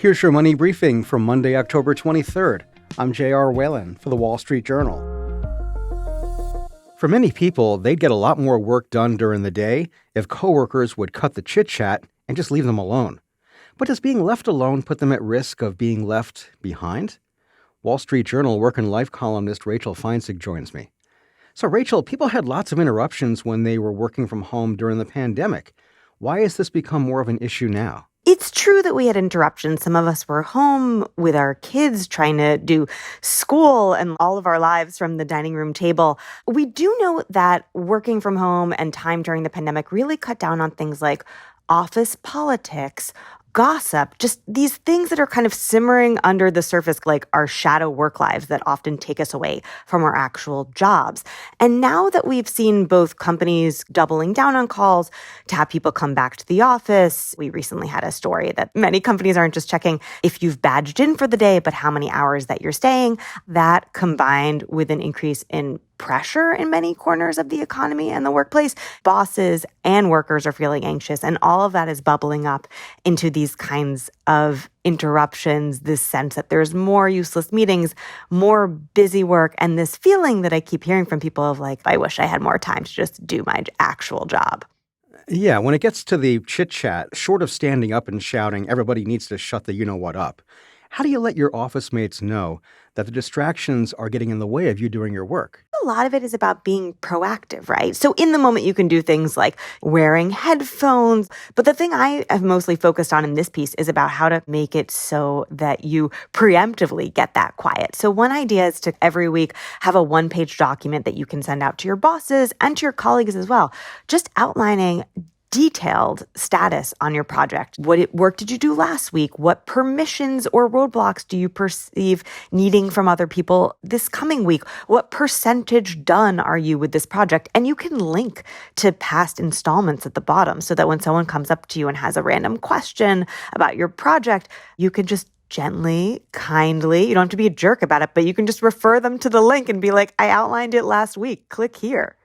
Here's your money briefing for Monday, October 23rd. I'm J.R. Whalen for the Wall Street Journal. For many people, they'd get a lot more work done during the day if coworkers would cut the chit-chat and just leave them alone. But does being left alone put them at risk of being left behind? Wall Street Journal work and life columnist Rachel Feintzeig joins me. So Rachel, people had lots of interruptions when they were working from home during the pandemic. Why has this become more of an issue now? It's true that we had interruptions. Some of us were home with our kids trying to do school and all of our lives from the dining room table. We do know that working from home and time during the pandemic really cut down on things like office politics, gossip, just these things that are kind of simmering under the surface, like our shadow work lives that often take us away from our actual jobs. And now that we've seen both companies doubling down on calls to have people come back to the office, we recently had a story that many companies aren't just checking if you've badged in for the day, but how many hours that you're staying. That combined with an increase in pressure in many corners of the economy and the workplace, bosses and workers are feeling anxious. And all of that is bubbling up into these kinds of interruptions, this sense that there's more useless meetings, more busy work, and this feeling that I keep hearing from people of like, I wish I had more time to just do my actual job. Yeah, when it gets to the chit-chat, short of standing up and shouting, everybody needs to shut the you-know-what up. How do you let your office mates know that the distractions are getting in the way of you doing your work? A lot of it is about being proactive, right? So in the moment, you can do things like wearing headphones. But the thing I have mostly focused on in this piece is about how to make it so that you preemptively get that quiet. So one idea is to every week have a one-page document that you can send out to your bosses and to your colleagues as well, just outlining detailed status on your project. What work did you do last week? What permissions or roadblocks do you perceive needing from other people this coming week? What percentage done are you with this project? And you can link to past installments at the bottom so that when someone comes up to you and has a random question about your project, you can just gently, kindly, you don't have to be a jerk about it, but you can just refer them to the link and be like, I outlined it last week. Click here.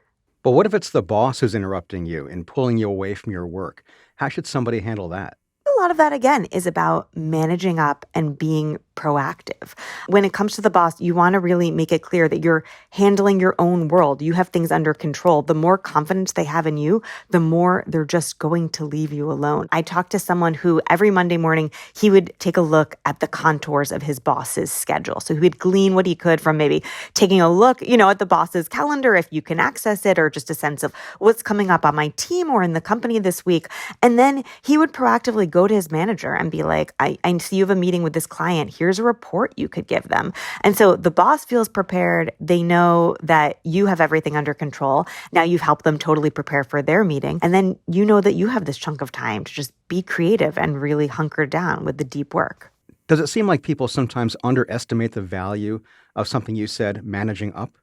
But what if it's the boss who's interrupting you and pulling you away from your work? How should somebody handle that? A lot of that, again, is about managing up and being proactive. When it comes to the boss, you want to really make it clear that you're handling your own world. You have things under control. The more confidence they have in you, the more they're just going to leave you alone. I talked to someone who every Monday morning, he would take a look at the contours of his boss's schedule. So he would glean what he could from maybe taking a look, at the boss's calendar, if you can access it, or just a sense of what's coming up on my team or in the company this week. And then he would proactively go to his manager and be like, I see you have a meeting with this client. Here's a report you could give them. And so the boss feels prepared. They know that you have everything under control. Now you've helped them totally prepare for their meeting. And then you know that you have this chunk of time to just be creative and really hunker down with the deep work. Does it seem like people sometimes underestimate the value of something you said, managing up?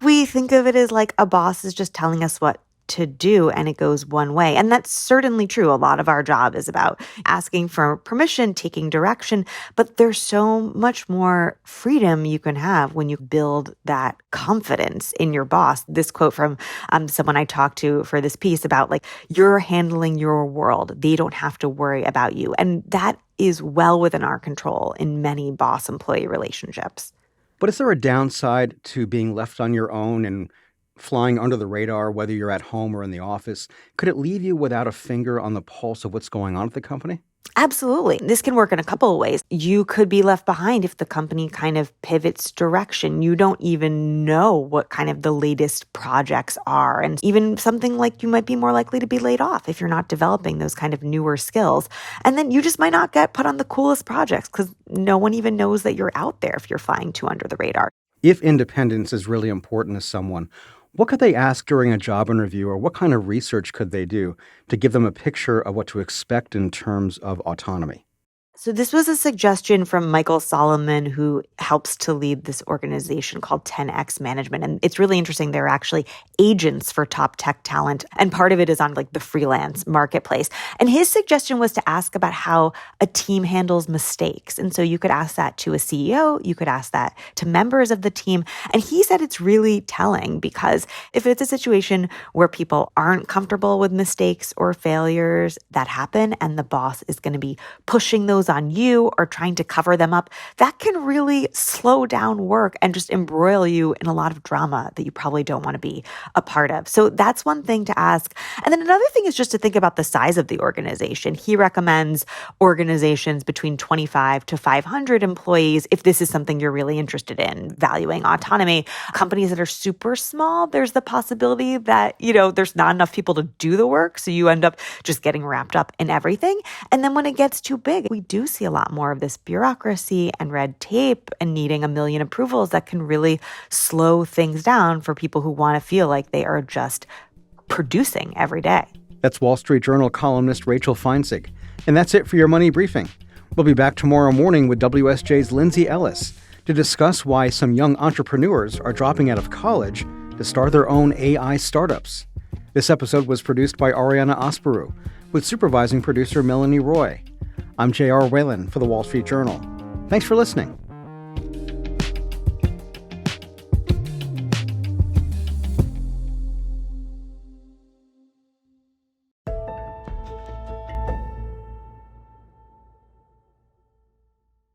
We think of it as like a boss is just telling us what to do and it goes one way. And that's certainly true. A lot of our job is about asking for permission, taking direction, but there's so much more freedom you can have when you build that confidence in your boss. This quote from someone I talked to for this piece about like, you're handling your world. They don't have to worry about you. And that is well within our control in many boss-employee relationships. But is there a downside to being left on your own and flying under the radar, whether you're at home or in the office? Could it leave you without a finger on the pulse of what's going on at the company? Absolutely. This can work in a couple of ways. You could be left behind if the company kind of pivots direction. You don't even know what kind of the latest projects are. And even something like you might be more likely to be laid off if you're not developing those kind of newer skills. And then you just might not get put on the coolest projects because no one even knows that you're out there if you're flying too under the radar. If independence is really important to someone, what could they ask during a job interview, or what kind of research could they do to give them a picture of what to expect in terms of autonomy? So this was a suggestion from Michael Solomon, who helps to lead this organization called 10X Management. And it's really interesting. They're actually agents for top tech talent. And part of it is on like the freelance marketplace. And his suggestion was to ask about how a team handles mistakes. And so you could ask that to a CEO. You could ask that to members of the team. And he said it's really telling because if it's a situation where people aren't comfortable with mistakes or failures that happen and the boss is going to be pushing those on you or trying to cover them up, that can really slow down work and just embroil you in a lot of drama that you probably don't want to be a part of. So that's one thing to ask. And then another thing is just to think about the size of the organization. He recommends organizations between 25 to 500 employees if this is something you're really interested in, valuing autonomy. Companies that are super small, there's the possibility that, there's not enough people to do the work. So you end up just getting wrapped up in everything. And then when it gets too big, we do see a lot more of this bureaucracy and red tape and needing a million approvals that can really slow things down for people who want to feel like they are just producing every day. That's Wall Street Journal columnist Rachel Feintzeig. And that's it for your Money Briefing. We'll be back tomorrow morning with WSJ's Lindsay Ellis to discuss why some young entrepreneurs are dropping out of college to start their own AI startups. This episode was produced by Ariana Asparu, with supervising producer Melanie Roy. I'm J.R. Whalen for the Wall Street Journal. Thanks for listening.